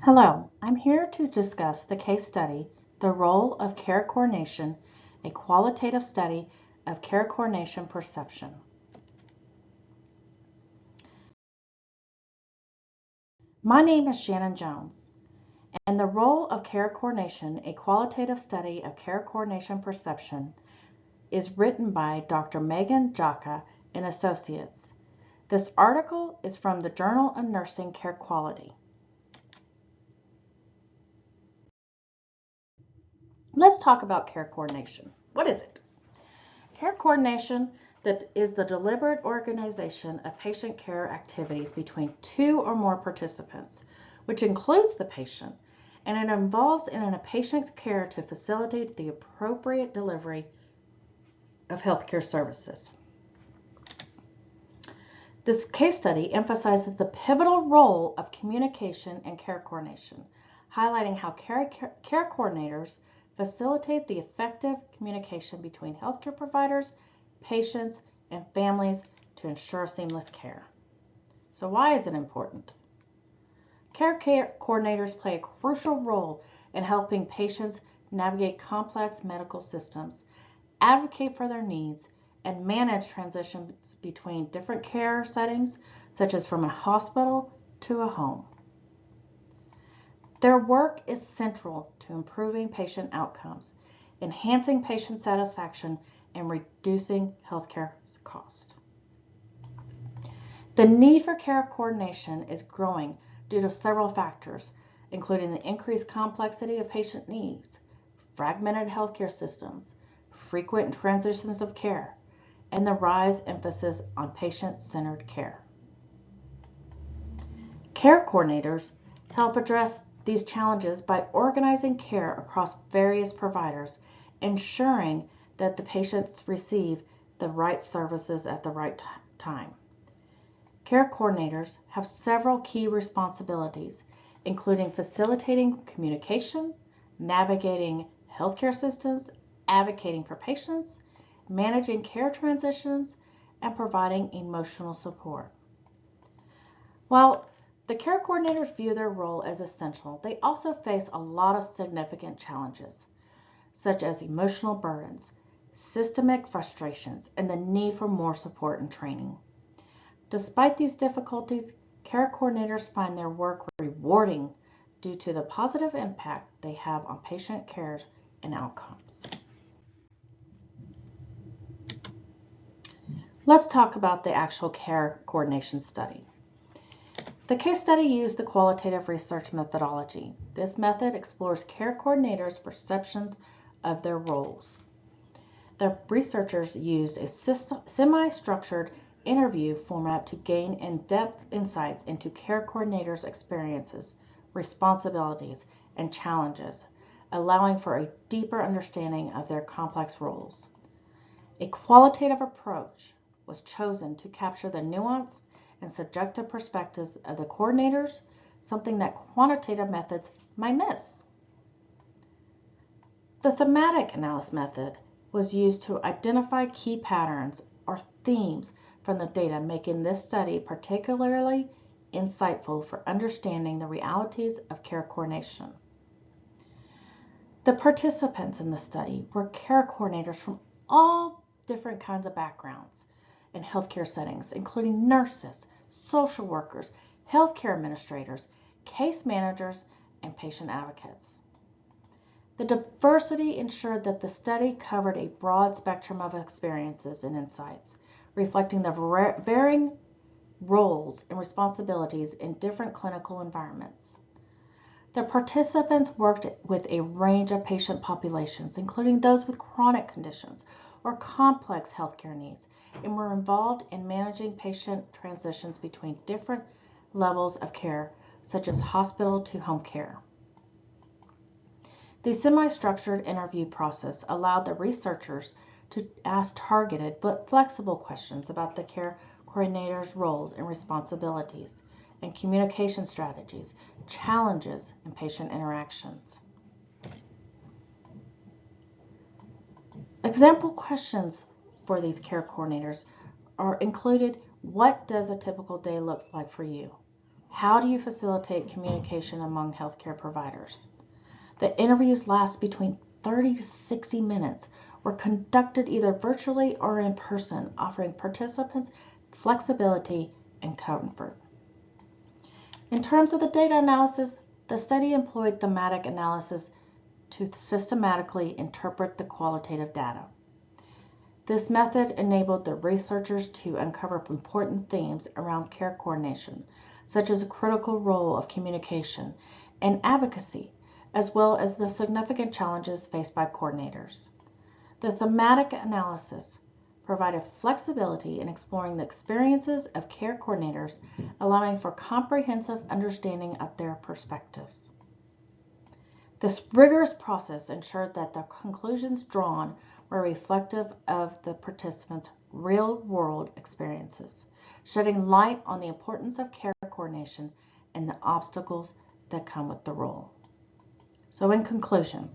Hello, I'm here to discuss the case study, The Role of Care Coordination, a qualitative study of care coordination perception. My name is Shannon Jones, and The Role of Care Coordination, a qualitative study of care coordination perception, is written by Dr. Megan Jaka and Associates. This article is from the Journal of Nursing Care Quality. Let's talk about care coordination. What is it? Care coordination that is the deliberate organization of patient care activities between two or more participants, which includes the patient, and it involves in a patient's care to facilitate the appropriate delivery of healthcare services. This case study emphasizes the pivotal role of communication and care coordination, highlighting how care coordinators facilitate the effective communication between healthcare providers, patients, and families to ensure seamless care. So why is it important? Care coordinators play a crucial role in helping patients navigate complex medical systems, advocate for their needs, and manage transitions between different care settings, such as from a hospital to a home. Their work is central to improving patient outcomes, enhancing patient satisfaction, and reducing healthcare costs. The need for care coordination is growing due to several factors, including the increased complexity of patient needs, fragmented healthcare systems, frequent transitions of care, and the rise emphasis on patient-centered care. Care coordinators help address these challenges by organizing care across various providers, ensuring that the patients receive the right services at the right time. Care coordinators have several key responsibilities, including facilitating communication, navigating healthcare systems, advocating for patients, managing care transitions, and providing emotional support. While the care coordinators view their role as essential, they also face a lot of significant challenges, such as emotional burdens, systemic frustrations, and the need for more support and training. Despite these difficulties, care coordinators find their work rewarding due to the positive impact they have on patient care and outcomes. Let's talk about the actual care coordination study. The case study used the qualitative research methodology. This method explores care coordinators' perceptions of their roles. The researchers used a semi-structured interview format to gain in-depth insights into care coordinators' experiences, responsibilities, and challenges, allowing for a deeper understanding of their complex roles. A qualitative approach was chosen to capture the nuanced and subjective perspectives of the coordinators, something that quantitative methods might miss. The thematic analysis method was used to identify key patterns or themes from the data, making this study particularly insightful for understanding the realities of care coordination. The participants in the study were care coordinators from all different kinds of backgrounds in healthcare settings, including nurses, social workers, healthcare administrators, case managers, and patient advocates. The diversity ensured that the study covered a broad spectrum of experiences and insights, reflecting the varying roles and responsibilities in different clinical environments. The participants worked with a range of patient populations, including those with chronic conditions or complex healthcare needs, and were involved in managing patient transitions between different levels of care, such as hospital to home care. The semi-structured interview process allowed the researchers to ask targeted but flexible questions about the care coordinator's roles and responsibilities, and communication strategies, challenges, and patient interactions. Example questions for these care coordinators are included: what does a typical day look like for you? How do you facilitate communication among healthcare providers? The interviews last between 30 to 60 minutes, were conducted either virtually or in person, offering participants flexibility and comfort. In terms of the data analysis, the study employed thematic analysis to systematically interpret the qualitative data. This method enabled the researchers to uncover important themes around care coordination, such as a critical role of communication and advocacy, as well as the significant challenges faced by coordinators. The thematic analysis provided flexibility in exploring the experiences of care coordinators, allowing for comprehensive understanding of their perspectives. This rigorous process ensured that the conclusions drawn were reflective of the participants' real-world experiences, shedding light on the importance of care coordination and the obstacles that come with the role. So in conclusion,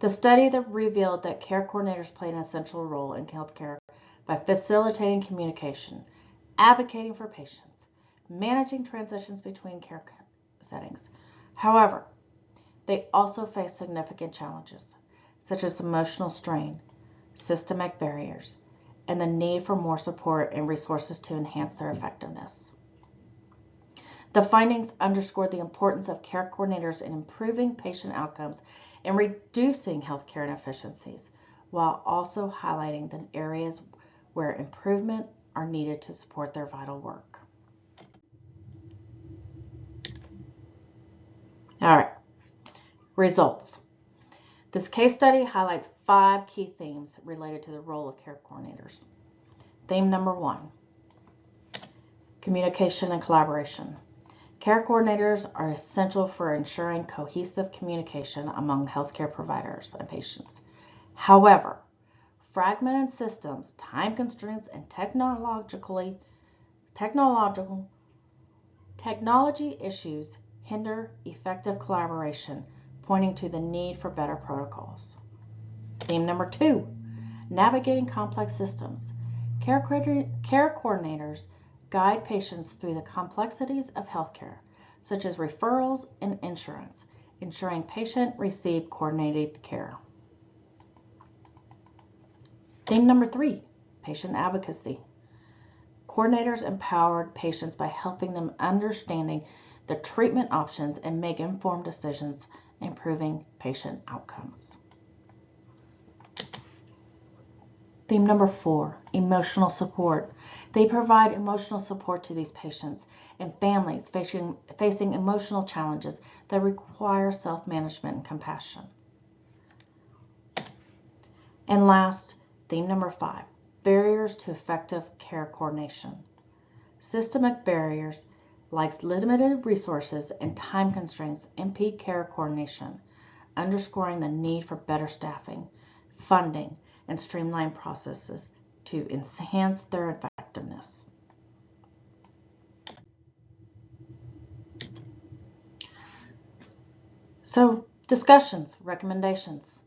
the study that revealed that care coordinators play an essential role in healthcare by facilitating communication, advocating for patients, managing transitions between care settings. However, they also face significant challenges, such as emotional strain, systemic barriers, and the need for more support and resources to enhance their effectiveness. The findings underscored the importance of care coordinators in improving patient outcomes and reducing healthcare inefficiencies, while also highlighting the areas where improvement are needed to support their vital work. All right, results. This case study highlights 5 key themes related to the role of care coordinators. Theme number 1, communication and collaboration. Care coordinators are essential for ensuring cohesive communication among healthcare providers and patients. However, fragmented systems, time constraints, and technology issues hinder effective collaboration, pointing to the need for better protocols. Theme number 2, navigating complex systems. Care coordinators guide patients through the complexities of healthcare, such as referrals and insurance, ensuring patients receive coordinated care. Theme number 3, patient advocacy. Coordinators empowered patients by helping them understanding the treatment options and make informed decisions, improving patient outcomes. Theme number 4, emotional support. They provide emotional support to these patients and families facing emotional challenges that require self-management and compassion. And last, theme number 5, barriers to effective care coordination. Systemic barriers like limited resources and time constraints impede care coordination, underscoring the need for better staffing, funding, and streamlined processes to enhance their effectiveness. So, discussions, recommendations.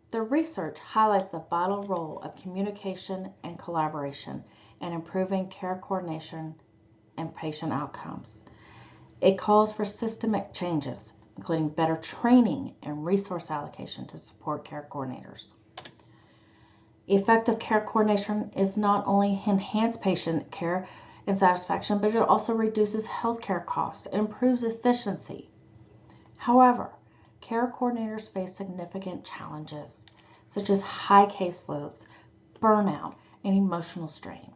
The research highlights the vital role of communication and collaboration in improving care coordination and patient outcomes. It calls for systemic changes, including better training and resource allocation to support care coordinators. Effective care coordination is not only enhance patient care and satisfaction, but it also reduces healthcare costs and improves efficiency. However, care coordinators face significant challenges, such as high caseloads, burnout, and emotional strain.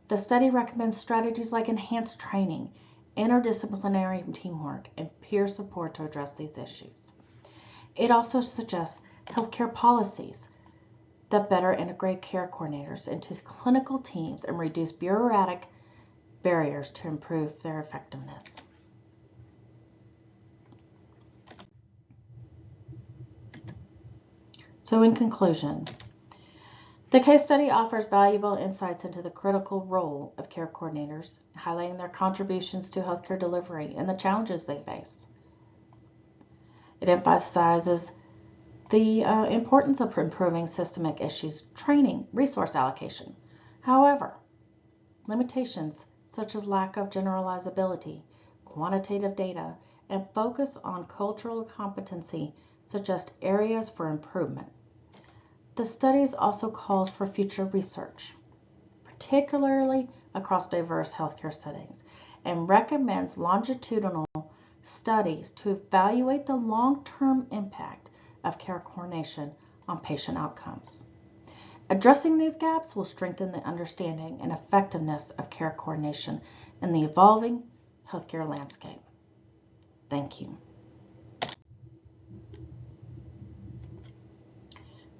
The study recommends strategies like enhanced training, interdisciplinary teamwork, and peer support to address these issues. It also suggests healthcare policies that better integrate care coordinators into clinical teams and reduce bureaucratic barriers to improve their effectiveness. So in conclusion, the case study offers valuable insights into the critical role of care coordinators, highlighting their contributions to healthcare delivery and the challenges they face. It emphasizes the importance of improving systemic issues, training, resource allocation. However, limitations such as lack of generalizability, quantitative data and focus on cultural competency suggest areas for improvement. The studies also calls for future research, particularly across diverse healthcare settings, and recommends longitudinal studies to evaluate the long-term impact of care coordination on patient outcomes. Addressing these gaps will strengthen the understanding and effectiveness of care coordination in the evolving healthcare landscape. Thank you.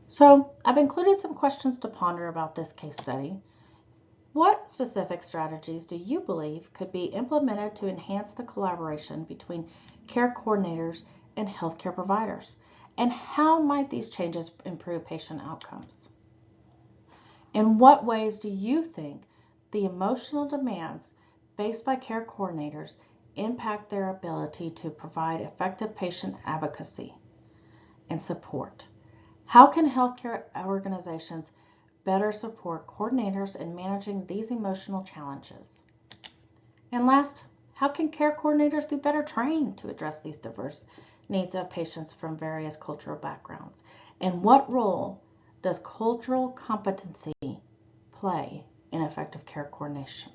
So, I've included some questions to ponder about this case study. What specific strategies do you believe could be implemented to enhance the collaboration between care coordinators and healthcare providers? And how might these changes improve patient outcomes? In what ways do you think the emotional demands faced by care coordinators impact their ability to provide effective patient advocacy and support? How can healthcare organizations better support coordinators in managing these emotional challenges? And last, how can care coordinators be better trained to address these diverse needs of patients from various cultural backgrounds? And what role does cultural competency play in effective care coordination?